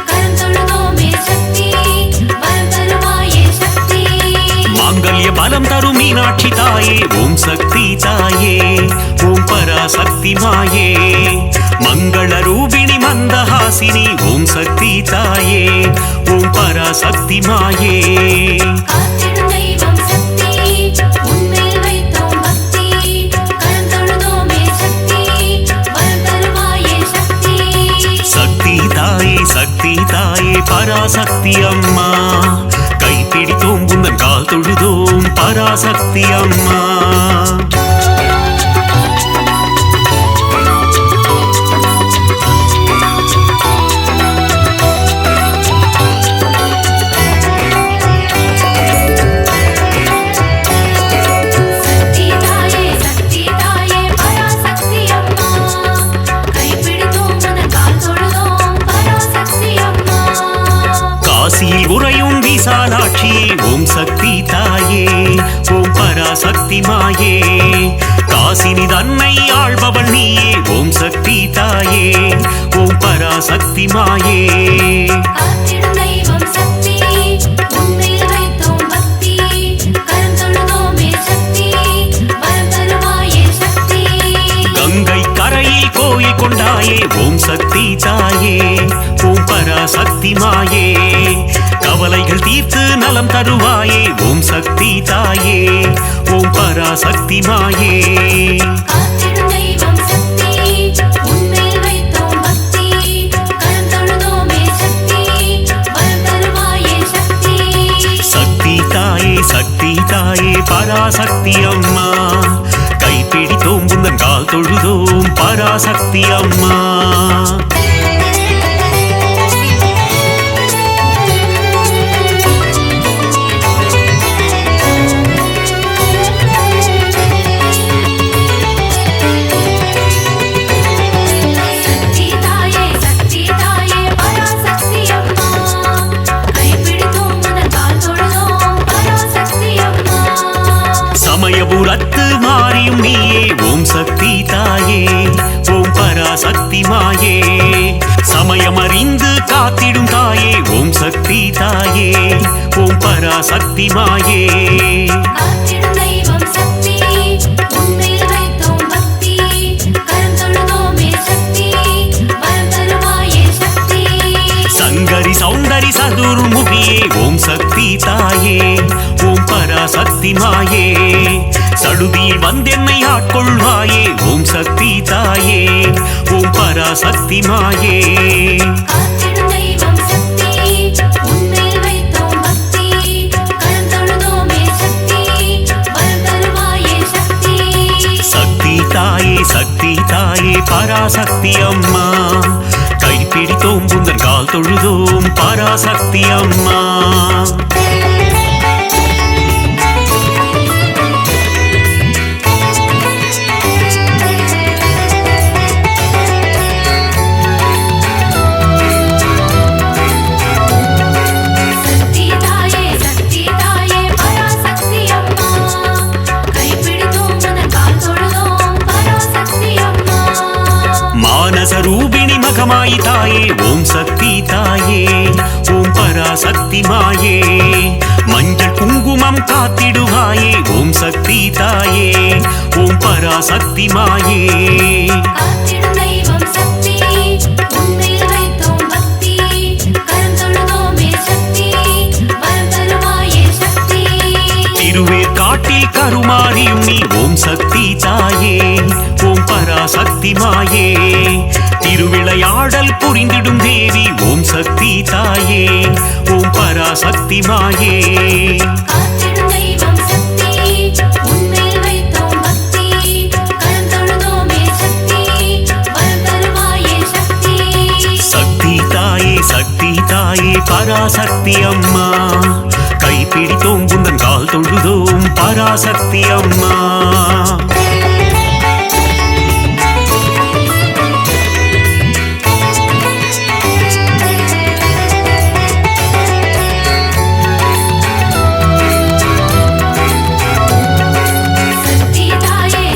கரம் தொழுதோமே சக்தி வரம் தருவாயே சக்தி
மாங்கல்ய பலம் தரும் மீனாட்சி தாயே ஓம் சக்தி தாயே ஓம் பராசக்தி மாயே மங்கள ரூபிணி மந்தஹாசினி ஓம் சக்தி தாயே ஓம் பராசக்தி மாயே
காத்திடும் தெய்வம் சக்தி உன்மேல் வைத்தோம் பக்தி கரம் தொழுதோமே சக்தி வரம் தருவாயே சக்தி
சக்தி தாயே பராசக்தி அம்மா கைப்பிடித்தோம் உந்தன் கால் தொழுதோம் பராசக்தி அம்மா
சக்தி தாயே பராசக்தி அம்மா கைப்பிடித்தோம் உந்தன் கால் தொழுதோம் பராசக்தி அம்மா
காசியில் உறையும் விசாலாட்சியே ஓம் சக்தி தாயே ஓம் பராசக்தி மாயே காசினி தன்னை ஆள்பவள் நீயே ஓம் சக்தி தாயே ஓம் பராசக்தி மாயே
காத்திடும் தெய்வம் சக்தி உன்மேல் வைத்தோம் பக்தி கரம் தொழுதோமே சக்தி வரம் தருவாயே சக்தி
கங்கை கரையில் கோயில் கொண்டாயே ஓம் சக்தி தாயே ஓம் பராசக்தி மாயே கவலைகள் தீர்த்து நலம் தருவாயே ஓம் சக்தி தாயே ஓம் பராசக்தி மாயே
காத்திடும் தெய்வம் சக்தி உன்மேல் வைத்தோம் பக்தி கரம் தொழுதோமே சக்தி வரம் தருவாயே சக்தி
சக்தி தாயே பராசக்தி அம்மா கைப்பிடித்தோம் உந்தன் கால் தொழுதோம் பராசக்தி அம்மா சமயபுரத்து மாறியும் நீயே ஓம் சக்தி தாயே ஓம் பராசக்தி மாயே சமயமறிந்து காத்திடும் தாயே ஓம் சக்தி தாயே ஓம் பராசக்தி மாயே
காத்திடும் தெய்வம் சக்தி உன்மேல் வைத்தோம் பக்தி கரம் தொழுதோமே சக்தி வரம் தருவாயே சக்தி
சங்கரி சௌந்தரி சதுர்முகியே ஓம் சக்தி தாயே ஓம் பராசக்தி மாயே சடுதியில் வந்தென்னை ஆட்கொள்வாயே ஓம் சக்தி தாயே ஓம் பராசக்தி மாயே
காத்திடும் தெய்வம் சக்தி உன்மேல் வைத்தோம் பக்தி கரம் தொழுதோமே சக்தி வரம் தருவாயே சக்தி
சக்தி தாயே பராசக்தி அம்மா கைப்பிடித்தோம் புந்தன் கால் தொழுதோம் பராசக்தி அம்மா
சக்தி தாயே பராசக்தி அம்மா கைப்பிடித்தோம் உந்தன் கால் தொழுதோம் பராசக்தி அம்மா
மானசரூபிணி மகமாயி தாயே ஓம் சக்தி தாயே ஓம் பராசக்தி மாயே மஞ்சள் குங்குமம் காத்திடுவாயே ஓம் சக்தி தாயே ஓம் பராசக்தி மாயே
காத்திடும் தெய்வம் சக்தி உன்மேல் வைத்தோம் பக்தி கரம் தொழுதோமே சக்தி வரம் தருவாயே சக்தி
திருவேர் காட்டில் கருமாறியும் நீ ஓம் சக்தி தாயே ஓம் பராசக்தி மாயே திருவிளையாடல் புரிந்திடும் தேவி ஓம் சக்தி தாயே ஓம் பராசக்தி மாயே
காத்திடும் தெய்வம் சக்தி உன்மேல் வைத்தோம் பக்தி கரம் தொழுதோமே சக்தி வரம் தருவாயே சக்தி
சக்தி தாயே பராசக்தி அம்மா கைப்பிடித்தோம் புந்தன் கால் தொழுதோம் பராசக்தி அம்மா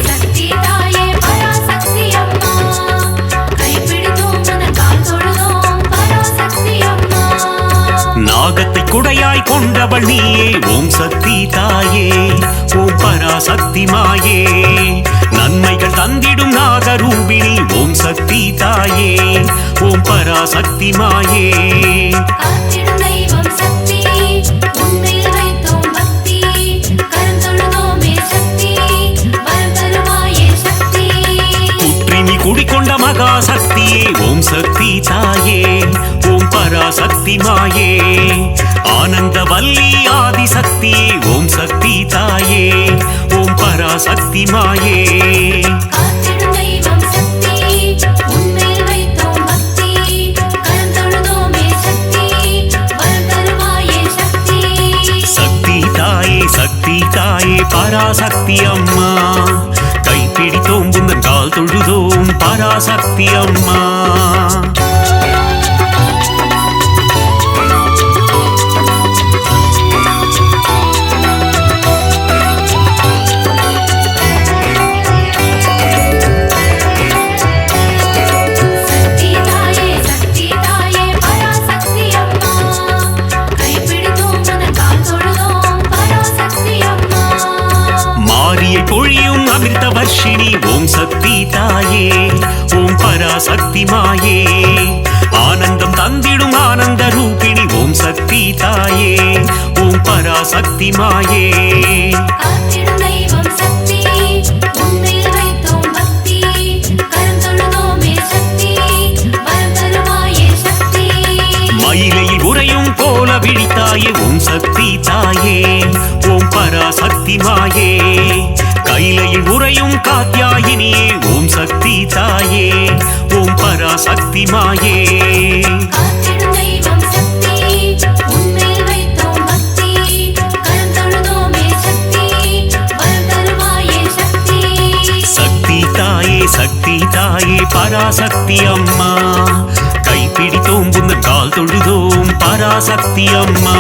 சக்தி தாயே பராசக்தி அம்மா கைப்பிடித்தோம் உந்தன் கால் தொழுதோம் பராசக்தி அம்மா
நாகத்தை குடையாய் கொண்டவள் நீயே ஓம் சக்தி தாயே ஓம் பராசக்தி மாயே நன்மைகள் தந்திடும் நாகரூபிணி ஓம் சக்தி தாயே ஓம் பராசக்தி மாயே
காத்திடும் தெய்வம் சக்தி உன்மேல் வைத்தோம் பக்தி கரம் தொழுதோமே சக்தி வரம் தருவாயே சக்தி
குற்றினி குடிக்கொண்ட மகாசக்தியே ஓம் சக்தி தாயே ஓம் பராசக்தி மாயே ஆனந்த வல்லி ஆதிசக்தியே ஓம் சக்தி தாயே ஓம் பராசக்தி மாயே
காத்திடும் தெய்வம் சக்தி உன்மேல் வைத்தோம் பக்தி கரம் தொழுதோமே சக்தி வரம் தருவாயே சக்தி
சக்தி தாயே பராசக்தி அம்மா கைப்பிடித்தோம் புந்தன் கால் தொழுதோம் பராசக்தி அம்மா
சக்தி தாயே பராசக்தி அம்மா கைப்பிடித்தோம் உந்தன் கால் தொழுதோம் பராசக்தி அம்மா
மாரியை பொழியும் அமிர்த வர்ஷினி ஓம் சக்தி தாயே ஓம் பராசக்தி மாயே ஆனந்தம் தந்திடும் ஆனந்த ரூபிணி ஓம் சக்தி தாயே ஓம் பராசக்தி மாயே
காத்திடும் தெய்வம் சக்தி உன்மேல் வைத்தோம் பக்தி கரம் தொழுதோமே சக்தி வரம் தருவாயே சக்தி
மயிலையில் உறையும் கோல விழித்தாயே ஓம் சக்தி தாயே ஓம் பராசக்தி மாயே கைலையில் உறையும் காத்யாயினியே ஓம் சக்தி தாயே ஓம் பராசக்தி மாயே
காத்திடும் தெய்வம் சக்தி உன்மேல் வைத்தோம் பக்தி கரம் தொழுதோமே சக்தி வரம் தருவாயே சக்தி
சக்தி தாயே பராசக்தி அம்மா கைப்பிடித்தோம் புந்தன் கால் தொழுதோம் பராசக்தி அம்மா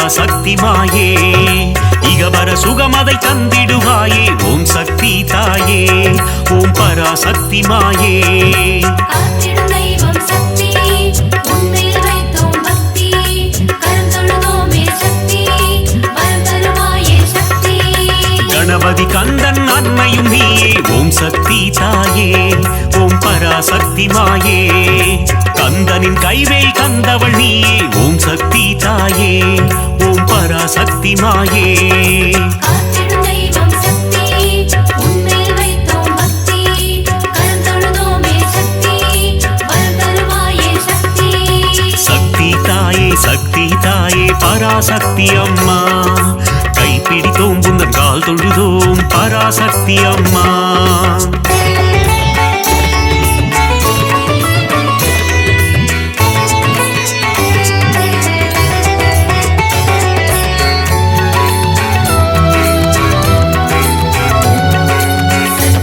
பராசக்தி மாயே இகவர சுகமதை தந்திடுவாயே ஓம் சக்தி தாயே ஓம் பராசக்தி மாயே
காத்திடும் தெய்வம் சக்தி உன்மேல் வைத்தோம் பக்தி கரம் தொழுதோமே சக்தி வரம் தருவாயே சக்தி
கணபதி கந்தன் அன்னையும் நீயே ஓம் சக்தி தாயே ஓம் பராசக்தி மாயே கந்தனின் கைவேல் கந்தவள் நீயே ஓம் சக்தி தாயே ஓம் பராசக்தி மாயே
காத்திடும் தெய்வம் சக்தி உன்மேல் வைத்தோம் பக்தி கரம் தொழுதோமே சக்தி வரம் தருவாயே சக்தி
சக்தி தாயே பராசக்தி அம்மா கைப்பிடித்தோம் புந்தன் கால் தொழுதோம் பராசக்தி அம்மா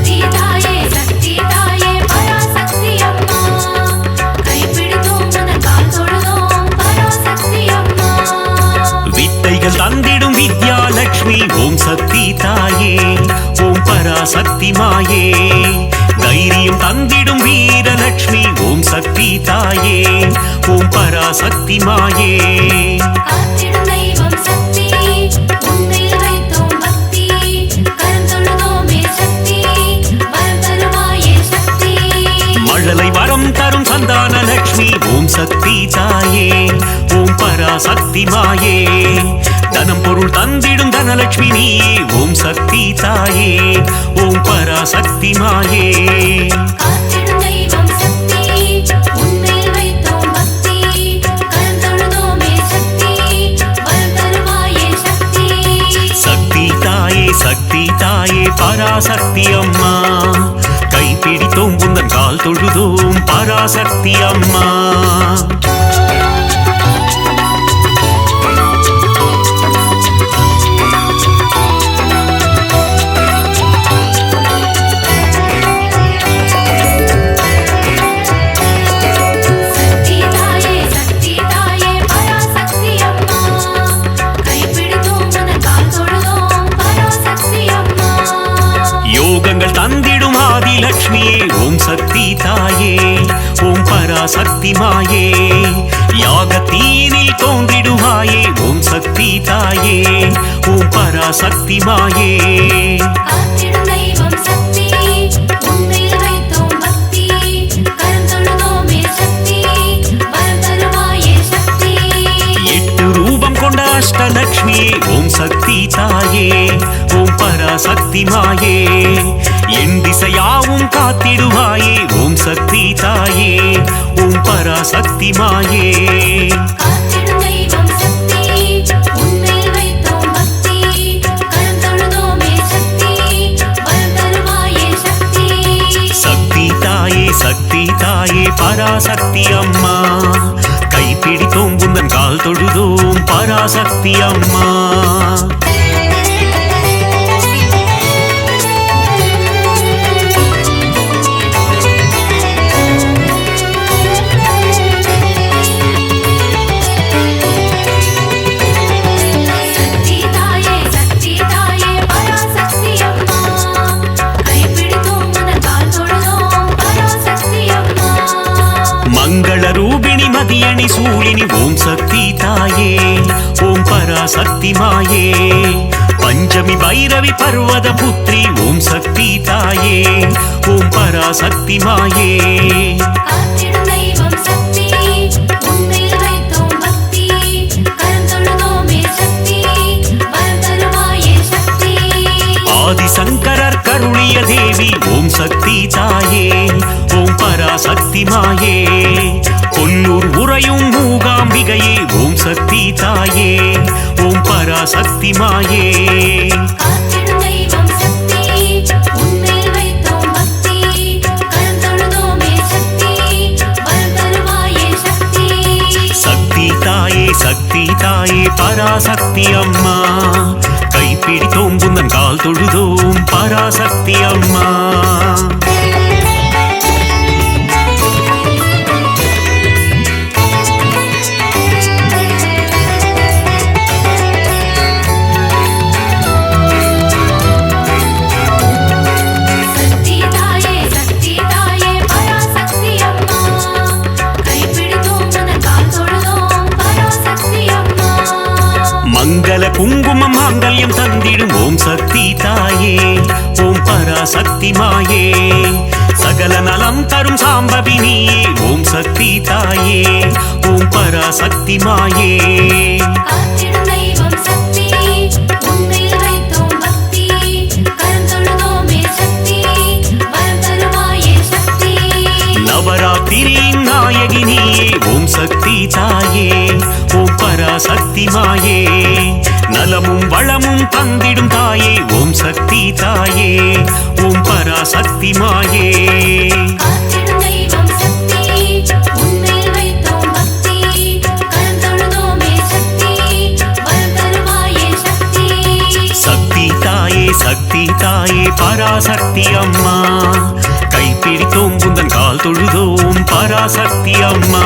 சக்தி தாயே பராசக்தி அம்மா கைப்பிடித்தோம் உந்தன் கால் தொழுதோம் பராசக்தி அம்மா
வித்தைகள் தந்திடும் வித்யாலட்சுமி ஓம் சக்தி தாயே ஓம் பராசக்தி மாயே தைரியம் தந்திடும் வீரலட்சுமி ஓம் சக்தி தாயே ஓம் பராசக்தி மாயே
காத்திடும் தெய்வம் சக்தி உன்மேல் வைத்தோம் பக்தி கரம் தொழுதோமே சக்தி வரம் தருவாயே சக்தி
மழலை வரம் தரும் சந்தான லட்சுமி ஓம் சக்தி தாயே ஓம் பராசக்தி மாயே தனம் பொருள் தந்திடும் தனலட்சுமி நீயே ஓம் சக்தி தாயே ஓம் பராசக்தி மாயே
காத்திடும் தெய்வம் சக்தி உன்மேல் வைத்தோம் பக்தி கரம் தொழுதோமே சக்தி வரம் தருவாயே சக்தி
சக்தி தாயே பராசக்தி அம்மா கைப்பிடித்தோம் புந்தன் கால் தொழுதோம் பராசக்தி அம்மா
சக்தி தாயே பராசக்தி அம்மா கைப்பிடித்தோம் உந்தன் கால் தொழுதோம் பராசக்தி அம்மா
யோகங்கள் தந்திடும் ஆதிலட்சுமியே ஓம் சக்தி தாயே ஓம் பராசக்தி மாயே யாகத்தீனில் தோன்றிடுவாயே ஓம் சக்தி தாயே ஓம் பராசக்தி மாயே
காத்திடும் தெய்வம் சக்தி உன்மேல் வைத்தோம் பக்தி கரம் தொழுதோமே சக்தி வரம் தருவாயே சக்தி
எட்டு ரூபம் கொண்ட அஷ்டலட்சுமியே ஓம் சக்தி தாயே ஓம் பராசக்தி மாயே என் திசையாவும் காத்திடுவாயே ஓம் சக்தி தாயே ஓம் பராசக்தி மாயே
காத்திடும் தெய்வம் சக்தி உன்மேல் வைத்தோம் பக்தி கரம் தொழுதோமே சக்தி வரம் தருவாயே சக்தி
சக்தி தாயே பராசக்தி அம்மா கைப்பிடித்தோம் புந்தன் கால் தொழுதோம் பராசக்தி அம்மா
சக்தி தாயே பராசக்தி அம்மா கைப்பிடித்தோம் உந்தன் கால் தொழுதோம் பராசக்தி அம்மா
மங்கள ரூபிணி மதியணி சூழினி ஓம் சக்தி தாயே ஓம் பராசக்தி மாயே பஞ்சமி பைரவி பர்வத புத்ரி ஓம் சக்தி தாயே ஓம் பராசக்தி மாயே
காத்திடும் தெய்வம் சக்தி உன்மேல் வைத்தோம் பக்தி கரம் தொழுதோமே சக்தி வரம் தருவாயே சக்தி
ஆதிசங்கரர் கருளிய தேவி ஓம் சக்தி தாயே ஓம் பராசக்தி மாயே கொல்லூர் உறையும் மூகாம்பிகையே ஓம் சக்தி தாயே ஓம் பராசக்தி மாயே
காத்திடும் தெய்வம் சக்தி உன்மேல் வைத்தோம் பக்தி கரம் தொழுதோமே சக்தி வரம் தருவாயே சக்தி
சக்தி தாயே பராசக்தி அம்மா கைப்பிடித்தோம் புந்தன் கால் தொழுதோம் பராசக்தி அம்மா குங்குமம் மாங்கல்யம் தந்திடும் ஓம் சக்தி தாயே ஓம் பராசக்தி மாயே சகல நலம் தரும் சாம்பவி நீயே ஓம் சக்தி தாயே ஓம் பராசக்தி மாயே
காத்திடும் தெய்வம் சக்தி உன்மேல் வைத்தோம் பக்தி கரம் தொழுதோமே சக்தி வரம் தருவாயே சக்தி
நவராத்திரியின் நாயகி நீயே ஓம் சக்தி தாயே ஓம் பராசக்தி மாயே நலமும் வளமும் தந்திடும் தாயே ஓம் சக்தி தாயே ஓம் பராசக்தி மாயே
காத்திடும் தெய்வம் சக்தி உன்மேல் வைத்தோம் பக்தி கரம் தொழுதோமே சக்தி வரம் தருவாயே சக்தி
சக்தி தாயே பராசக்தி அம்மா கைப்பிடித்தோம் குந்தன் கால் தொழுதோம் பராசக்தி அம்மா